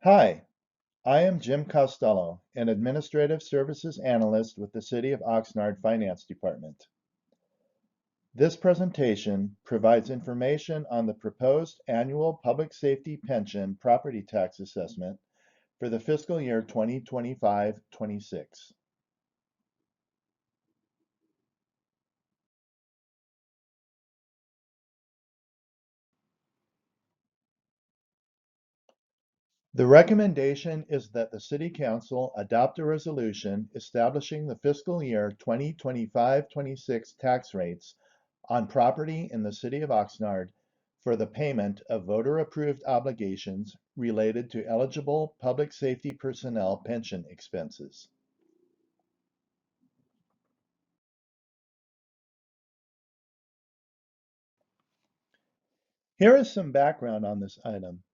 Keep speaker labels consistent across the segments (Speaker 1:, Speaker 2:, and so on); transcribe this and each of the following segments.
Speaker 1: Hi, I am Jim Costello, an Administrative Services Analyst with the City of Oxnard Finance Department. This presentation provides information on the proposed annual public safety pension property tax assessment for the fiscal year 2025-26. The recommendation is that the City Council adopt a resolution establishing the fiscal year 2025-26 tax rates on property in the City of Oxnard for the payment of voter-approved obligations related to eligible public safety personnel pension expenses. Here is some background on this item.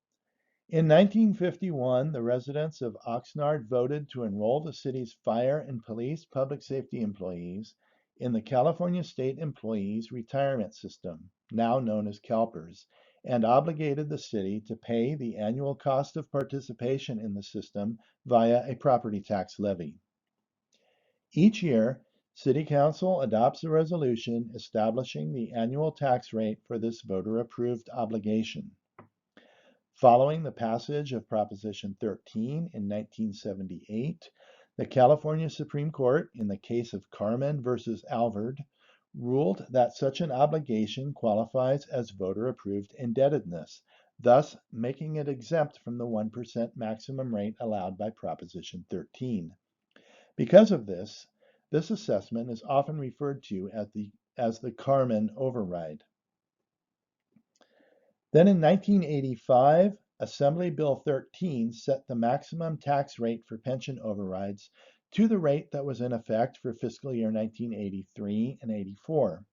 Speaker 1: In 1951, the residents of Oxnard voted to enroll the city's fire and police public safety employees in the California State Employees Retirement System, now known as CalPERS, and obligated the city to pay the annual cost of participation in the system via a property tax levy. Each year, City Council adopts a resolution establishing the annual tax rate for this voter-approved obligation. Following the passage of Proposition 13 in 1978, the California Supreme Court, in the case of Carmen versus Alvord, ruled that such an obligation qualifies as voter-approved indebtedness, thus making it exempt from the 1% maximum rate allowed by Proposition 13. Because of this, this assessment is often referred to as the Carmen override. Then in 1985, Assembly Bill 13 set the maximum tax rate for pension overrides to the rate that was in effect for fiscal year 1983 and 84.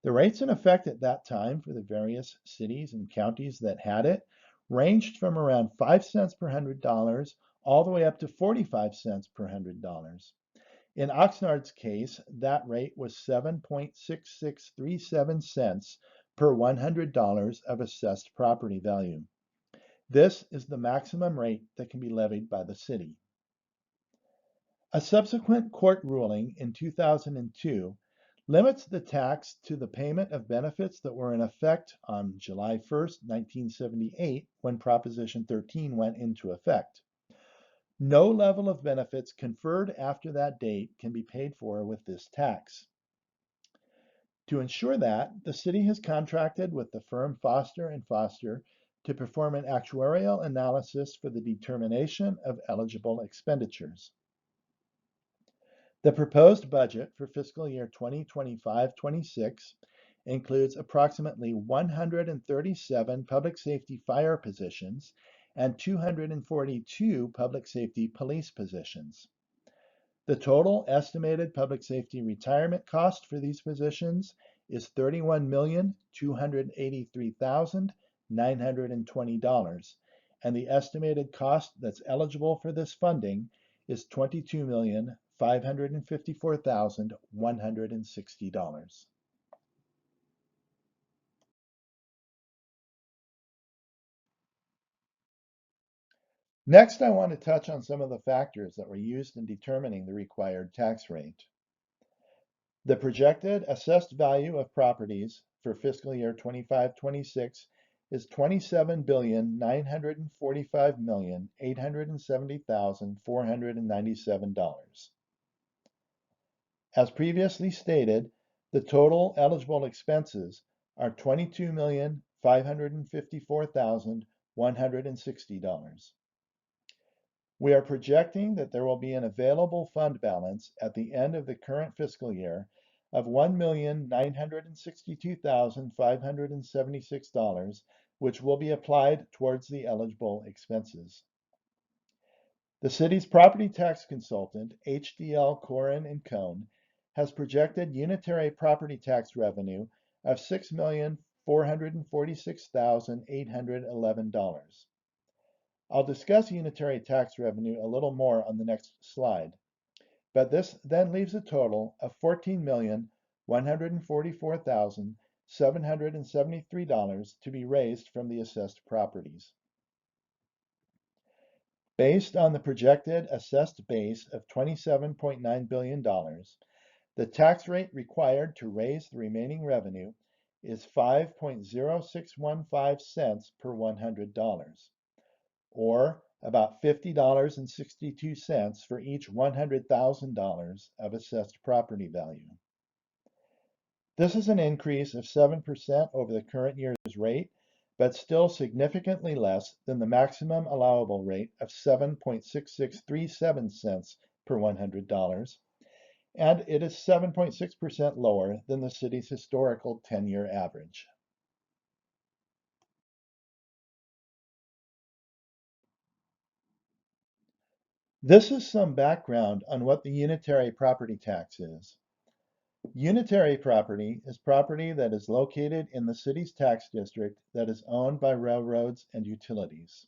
Speaker 1: The rates in effect at that time for the various cities and counties that had it ranged from around 5 cents per $100 all the way up to 45 cents per $100. In Oxnard's case, that rate was 7.6637 cents per $100 of assessed property value. This is the maximum rate that can be levied by the city. A subsequent court ruling in 2002 limits the tax to the payment of benefits that were in effect on July 1st, 1978, when Proposition 13 went into effect. No level of benefits conferred after that date can be paid for with this tax. To ensure that, the city has contracted with the firm Foster & Foster to perform an actuarial analysis for the determination of eligible expenditures. The proposed budget for fiscal year 2025-26 includes approximately 137 public safety fire positions and 242 public safety police positions. The total estimated public safety retirement cost for these positions is $31,283,920, and the estimated cost that's eligible for this funding is $22,554,160. Next, I want to touch on some of the factors that were used in determining the required tax rate. The projected assessed value of properties for fiscal year 25-26 is $27,945,870,497. As previously stated, the total eligible expenses are $22,554,160. We are projecting that there will be an available fund balance at the end of the current fiscal year of $1,962,576, which will be applied towards the eligible expenses. The city's property tax consultant, HDL Corin & Cone, has projected unitary property tax revenue of $6,446,811. I'll discuss unitary tax revenue a little more on the next slide, but this then leaves a total of $14,144,773 to be raised from the assessed properties. Based on the projected assessed base of $27.9 billion, the tax rate required to raise the remaining revenue is 5.0615 cents per $100, or about $50.62 for each $100,000 of assessed property value. This is an increase of 7% over the current year's rate, but still significantly less than the maximum allowable rate of 7.6637 cents per $100, and it is 7.6% lower than the city's historical 10-year average. This is some background on what the unitary property tax is. Unitary property is property that is located in the city's tax district that is owned by railroads and utilities.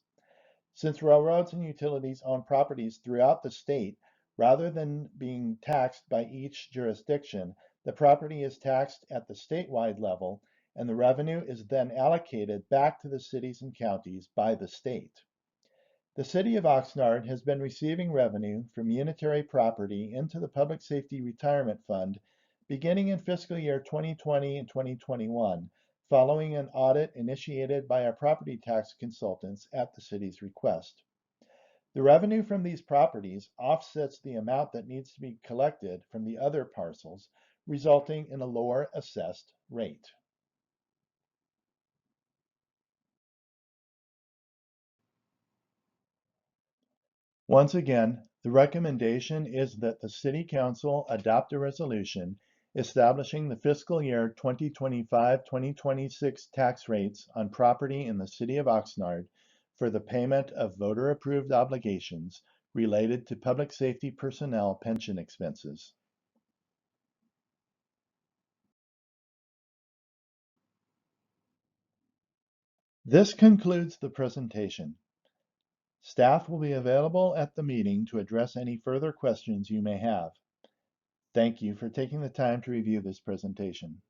Speaker 1: Since railroads and utilities own properties throughout the state, rather than being taxed by each jurisdiction, the property is taxed at the statewide level, and the revenue is then allocated back to the cities and counties by the state. The city of Oxnard has been receiving revenue from unitary property into the Public Safety Retirement Fund beginning in fiscal year 2020 and 2021, following an audit initiated by our property tax consultants at the city's request. The revenue from these properties offsets the amount that needs to be collected from the other parcels, resulting in a lower assessed rate. Once again, the recommendation is that the City Council adopt a resolution establishing the fiscal year 2025-2026 tax rates on property in the City of Oxnard for the payment of voter-approved obligations related to public safety personnel pension expenses. This concludes the presentation. Staff will be available at the meeting to address any further questions you may have. Thank you for taking the time to review this presentation.